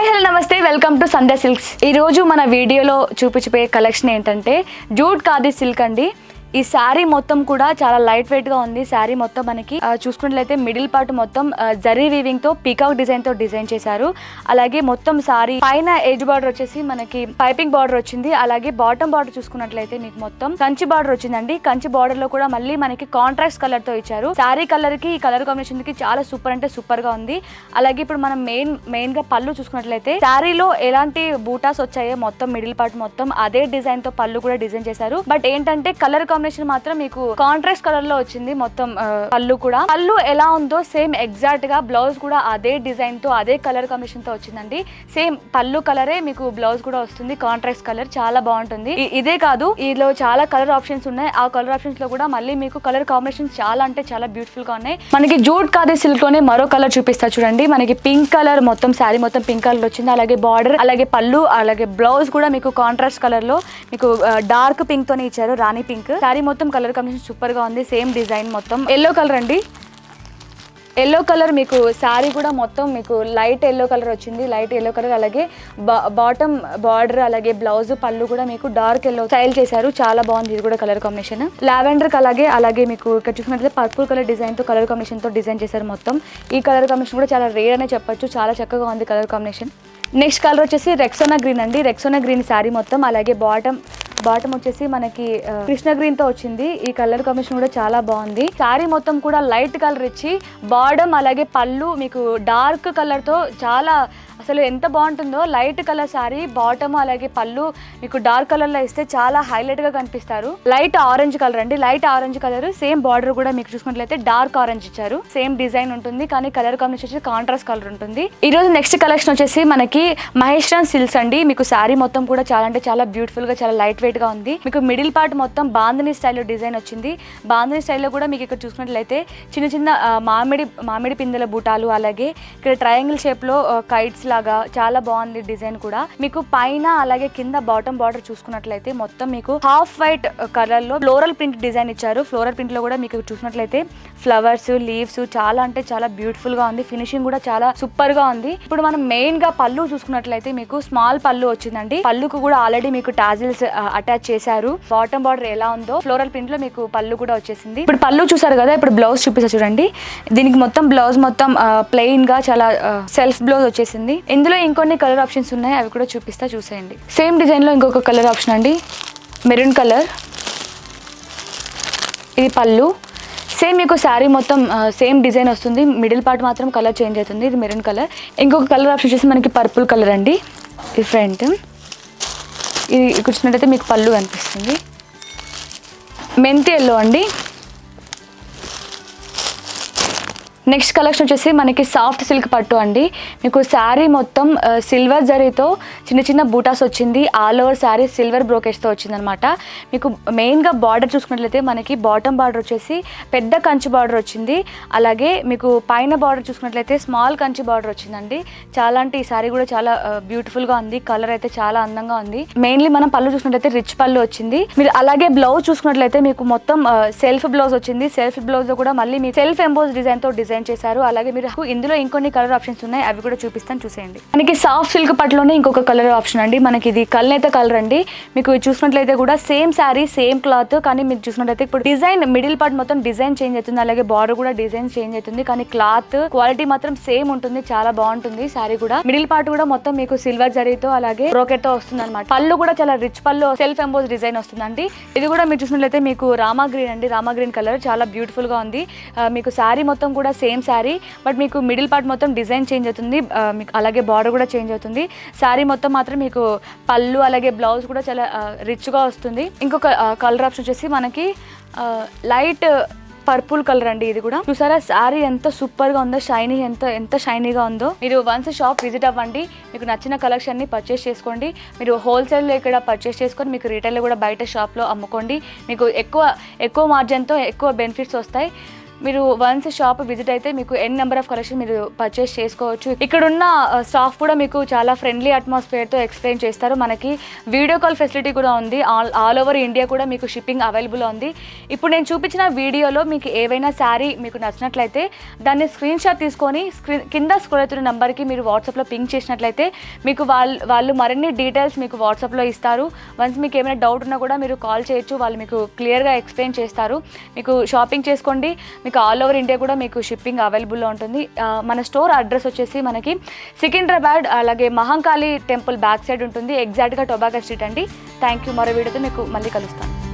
Hello నమస్తే, welcome to Sandhya silks. ఈరోజు మన వీడియోలో చూపించిపోయే కలెక్షన్ ఏంటంటే జూట్ ఖాదీ సిల్క్ అండి. ఈ శారీ మొత్తం కూడా చాలా లైట్ వెయిట్ గా ఉంది. శారీ మొత్తం మనకి చూసుకున్నట్లయితే మిడిల్ పార్ట్ మొత్తం జరీ వీవింగ్ తో పీకాక్ డిజైన్ తో డిజైన్ చేశారు. అలాగే మొత్తం శారీ పైన ఎడ్జ్ బార్డర్ వచ్చేసి మనకి పైపింగ్ బార్డర్ వచ్చింది. అలాగే బాటమ్ బార్డర్ చూసుకున్నట్లయితే మీకు మొత్తం కంచి బార్డర్ వచ్చిందండి. కంచి బార్డర్ లో కూడా మళ్ళీ మనకి కాంట్రాస్ట్ కలర్ తో ఇచ్చారు. శారీ కలర్ కి ఈ కలర్ కాంబినేషన్ కి చాలా సూపర్ అంటే సూపర్ గా ఉంది. అలాగే ఇప్పుడు మనం మెయిన్ గా పళ్ళు చూసుకున్నట్లయితే శారీలో ఎలాంటి బూటాస్ వచ్చాయో మొత్తం మిడిల్ పార్ట్ మొత్తం అదే డిజైన్ తో పళ్ళు కూడా డిజైన్ చేశారు. బట్ ఏంటంటే కలర్ కాంబినేషన్ మాత్రం మీకు కాంట్రాస్ట్ కలర్ లో వచ్చింది. మొత్తం పళ్ళు కూడా పళ్ళు ఎలా ఉందో సేమ్ ఎగ్జాక్ట్ గా బ్లౌజ్ కూడా అదే డిజైన్ తో అదే కలర్ కాంబినేషన్ తో వచ్చిందండి. సేమ్ పళ్ళు కలరే మీకు బ్లౌజ్ కూడా వస్తుంది, కాంట్రాస్ట్ కలర్. చాలా బాగుంటుంది. ఇదే కాదు, ఈలో చాలా కలర్ ఆప్షన్స్ ఉన్నాయి. ఆ కలర్ ఆప్షన్స్ లో కూడా మళ్ళీ మీకు కలర్ కాంబినేషన్స్ చాలా అంటే చాలా బ్యూటిఫుల్ గా ఉన్నాయి. మనకి జూట్ ఖాదీ సిల్క్ లోనే మరో కలర్ చూపిస్తా చూడండి. మనకి పింక్ కలర్ మొత్తం శారీ మొత్తం పింక్ కలర్ వచ్చింది. అలాగే బార్డర్, అలాగే పళ్ళు, అలాగే బ్లౌజ్ కూడా మీకు కాంట్రాస్ట్ కలర్ లో మీకు డార్క్ పింక్ తోనే ఇచ్చారు, రాణి పింక్. శారీ మొత్తం కలర్ కాంబినేషన్ సూపర్ గా ఉంది. సేమ్ డిజైన్ మొత్తం ఎల్లో కలర్ అండి. ఎల్లో కలర్ మీకు శారీ కూడా మొత్తం మీకు లైట్ ఎల్లో కలర్ వచ్చింది, లైట్ ఎల్లో కలర్. అలాగే బాటమ్ బార్డర్, అలాగే బ్లౌజ్, పళ్ళు కూడా మీకు డార్క్ ఎల్లో స్టైల్ చేశారు. చాలా బాగుంది ఇది కూడా కలర్ కాంబినేషన్. లావెండర్ అలాగే మీకు ఇక్కడ చూసినట్లయితే పర్పుల్ కలర్ డిజైన్ తో కలర్ కాంబినేషన్ తో డిజైన్ చేశారు మొత్తం. ఈ కలర్ కాంబినేషన్ కూడా చాలా రేర్ అనే చెప్పొచ్చు. చాలా చక్కగా ఉంది కలర్ కాంబినేషన్. నెక్స్ట్ కలర్ వచ్చేసి రెక్సోనా గ్రీన్ అండి. రెక్సోనా గ్రీన్ శారీ మొత్తం. అలాగే బాటమ్ వచ్చేసి మనకి కృష్ణ గ్రీన్ తో వచ్చింది. ఈ కలర్ కాంబినేషన్ కూడా చాలా బాగుంది. శారీ మొత్తం కూడా లైట్ కలర్ ఇచ్చి బాటమ్ అలాగే పళ్ళు మీకు డార్క్ కలర్ తో చాలా అసలు ఎంత బాగుంటుందో. లైట్ కలర్ శారీ, బాటమ్ అలాగే పళ్ళు మీకు డార్క్ కలర్ లో ఇస్తే చాలా హైలైట్ గా కనిపిస్తారు. లైట్ ఆరెంజ్ కలర్ అండి, light orange colour. Same border కూడా మీకు చూసుకున్నట్లయితే డార్క్ ఆరెంజ్ ఇచ్చారు. సేమ్ డిజైన్ ఉంటుంది కానీ కలర్ కాంబినేషన్ వచ్చి కాంట్రాస్ట్ కలర్ ఉంటుంది. ఈ రోజు నెక్స్ట్ కలెక్షన్ వచ్చేసి మనకి మహేశ్వరన్ సిల్క్స్ అండి. మీకు శారీ మొత్తం కూడా చాలా అంటే చాలా బ్యూటిఫుల్ గా చాలా లైట్ వెయిట్ గా ఉంది. మీకు మిడిల్ పార్ట్ మొత్తం బాందిని స్టైల్లో డిజైన్ వచ్చింది. బాందిని స్టైల్లో కూడా మీకు ఇక్కడ చూసుకున్నట్లయితే చిన్న చిన్న మామిడి పిందెల బూటాలు, అలాగే ఇక్కడ ట్రయాంగిల్ షేప్ లో కైట్స్ లాగా చాలా బాగుంది డిజైన్ కూడా. మీకు పైన అలాగే కింద బాటమ్ బార్డర్ చూసుకున్నట్లయితే మొత్తం మీకు హాఫ్ వైట్ కలర్ లో ఫ్లోరల్ ప్రింట్ డిజైన్ ఇచ్చారు. ఫ్లోరల్ ప్రింట్ లో కూడా మీకు చూసినట్లయితే ఫ్లవర్స్, లీవ్స్ చాలా అంటే చాలా బ్యూటిఫుల్ గా ఉంది. ఫినిషింగ్ కూడా చాలా సూపర్ గా ఉంది. ఇప్పుడు మనం మెయిన్ గా పళ్ళు చూసుకున్నట్లయితే మీకు స్మాల్ పళ్ళు వచ్చిందండి. పళ్ళుకు కూడా ఆల్రెడీ మీకు టాజిల్స్ అటాచ్ చేశారు. బాటమ్ బార్డర్ ఎలా ఉందో ఫ్లోరల్ ప్రింట్ లో మీకు పళ్ళు కూడా వచ్చేసింది. ఇప్పుడు పళ్ళు చూసారు కదా, ఇప్పుడు బ్లౌజ్ చూపిస్తా చూడండి. దీనికి మొత్తం బ్లౌజ్ మొత్తం ప్లెయిన్ గా చాలా సెల్ఫ్ బ్లౌజ్ వచ్చేసింది. ఇందులో ఇంకొన్ని కలర్ ఆప్షన్స్ ఉన్నాయి, అవి కూడా చూపిస్తా చూసేయండి. సేమ్ డిజైన్ లో ఇంకొక కలర్ ఆప్షన్ అండి, మెరూన్ కలర్. ఇది పళ్ళు. సేమ్ మీకు శారీ మొత్తం సేమ్ డిజైన్ వస్తుంది, మిడిల్ పార్ట్ మాత్రం కలర్ చేంజ్ అవుతుంది. ఇది మెరూన్ కలర్. ఇంకొక కలర్ ఆప్షన్ వచ్చేసి మనకి పర్పుల్ కలర్ అండి, డిఫరెంట్. ఇది కూర్చున్నట్టయితే మీకు పళ్ళు కనిపిస్తుంది. మెంతి ఎల్లో అండి. నెక్స్ట్ కలెక్షన్ వచ్చేసి మనకి సాఫ్ట్ సిల్క్ పట్టు అండి. మీకు శారీ మొత్తం సిల్వర్ జరీతో చిన్న చిన్న బూటాస్ వచ్చింది. ఆల్ ఓవర్ శారీ సిల్వర్ బ్రోకేజ్తో వచ్చింది అనమాట. మీకు మెయిన్గా బార్డర్ చూసుకున్నట్లయితే మనకి బాటమ్ బార్డర్ వచ్చేసి పెద్ద కంచి బార్డర్ వచ్చింది. అలాగే మీకు పైన బార్డర్ చూసుకున్నట్లయితే స్మాల్ కంచి బార్డర్ వచ్చిందండి. చాలా అంటే ఈ శారీ కూడా చాలా బ్యూటిఫుల్గా ఉంది. కలర్ అయితే చాలా అందంగా ఉంది. మెయిన్లీ మనం పళ్ళు చూసుకున్నట్లయితే రిచ్ పళ్ళు వచ్చింది. మీరు అలాగే బ్లౌజ్ చూసుకున్నట్లయితే మీకు మొత్తం సెల్ఫ్ బ్లౌజ్ వచ్చింది. సెల్ఫ్ బ్లౌజ్ కూడా మళ్ళీ మీ సెల్ఫ్ ఎంబోస్ డిజైన్తో డిజైన్ చేశారు. అలాగే మీరు ఇందులో ఇంకొన్ని కలర్ ఆప్షన్స్ ఉన్నాయి, అవి కూడా చూపిస్తాను చూసేయండి. మనకి సాఫ్ట్ సిల్క్ పట్టులోనే ఇంకొక కలర్ ఆప్షన్ అండి. మనకి ఇది కల్నేత కలర్ అండి. మీకు చూసినట్లయితే కూడా సేమ్ శారీ సేమ్ క్లాత్, కానీ మీరు చూసినట్లయితే ఇప్పుడు డిజైన్ మిడిల్ పార్ట్ మొత్తం డిజైన్ చేంజ్ అవుతుంది. అలాగే బార్డర్ కూడా డిజైన్ చేంజ్ అవుతుంది, కానీ క్లాత్ క్వాలిటీ మాత్రం సేమ్ ఉంటుంది. చాలా బాగుంటుంది శారీ కూడా. మిడిల్ పార్ట్ కూడా మొత్తం మీకు సిల్వర్ జరీతో అలాగే బ్రోకెట్ తో వస్తుంది అనమాట. పళ్ళు కూడా చాలా రిచ్ పళ్ళు, సెల్ఫ్ ఎంబోస్ డిజైన్ వస్తుందండి. ఇది కూడా మీరు చూసినట్లయితే మీకు రామా గ్రీన్ అండి. రామా గ్రీన్ కలర్ చాలా బ్యూటిఫుల్ గా ఉంది. మీకు శారీ మొత్తం కూడా సేమ్ శారీ, బట్ మీకు మిడిల్ పార్ట్ మొత్తం డిజైన్ చేంజ్ అవుతుంది. మీకు అలాగే బార్డర్ కూడా చేంజ్ అవుతుంది. శారీ మొత్తం మాత్రం మీకు పళ్ళు అలాగే బ్లౌజ్ కూడా చాలా రిచ్గా వస్తుంది. ఇంకొక కలర్ ఆప్షన్ వచ్చేసి మనకి లైట్ పర్పుల్ కలర్ అండి. ఇది కూడా చూసారా శారీ ఎంత సూపర్ గా ఉందో, షైనీ ఎంత షైనీగా ఉందో. మీరు వన్స్ షాప్ విజిట్ అవ్వండి, మీకు నచ్చిన కలెక్షన్ ని పర్చేస్ చేసుకోండి. మీరు హోల్సేల్ లో ఇక్కడ పర్చేస్ చేసుకొని మీకు రీటైల్ లో కూడా బయట షాప్ లో అమ్ముకోండి. మీకు ఎక్కువ మార్జిన్ తో ఎక్కువ బెనిఫిట్స్ వస్తాయి. మీరు వన్స్ షాప్ విజిట్ అయితే మీకు ఎన్ నెంబర్ ఆఫ్ కలెక్షన్ మీరు పర్చేస్ చేసుకోవచ్చు. ఇక్కడ ఉన్న స్టాఫ్ కూడా మీకు చాలా ఫ్రెండ్లీ అట్మాస్ఫియర్తో ఎక్స్ప్లెయిన్ చేస్తారు. మనకి వీడియో కాల్ ఫెసిలిటీ కూడా ఉంది. ఆల్ ఓవర్ ఇండియా కూడా మీకు షిప్పింగ్ అవైలబుల్ ఉంది. ఇప్పుడు నేను చూపించిన వీడియోలో మీకు ఏవైనా శారీ మీకు నచ్చినట్లయితే దాన్ని స్క్రీన్ షాట్ తీసుకొని కింద స్క్రోల్ అవుతున్న నెంబర్కి మీరు వాట్సాప్లో పింక్ చేసినట్లయితే మీకు వాళ్ళు మరిన్ని డీటెయిల్స్ మీకు వాట్సాప్లో ఇస్తారు. వన్స్ మీకు ఏమైనా డౌట్ ఉన్నా కూడా మీరు కాల్ చేయొచ్చు. వాళ్ళు మీకు క్లియర్గా ఎక్స్ప్లెయిన్ చేస్తారు. మీకు షాపింగ్ చేసుకోండి. మీకు ఆల్ ఓవర్ ఇండియా కూడా మీకు షిప్పింగ్ అవైలబుల్లో ఉంటుంది. మన స్టోర్ అడ్రస్ వచ్చేసి మనకి సికింద్రాబాద్ అలాగే మహంకాళి టెంపుల్ బ్యాక్ సైడ్ ఉంటుంది. ఎగ్జాక్ట్గా టొబాకో స్ట్రీట్ అండి. Thank you. మరో వీడియోతో మీకు మళ్ళీ కలుస్తాను.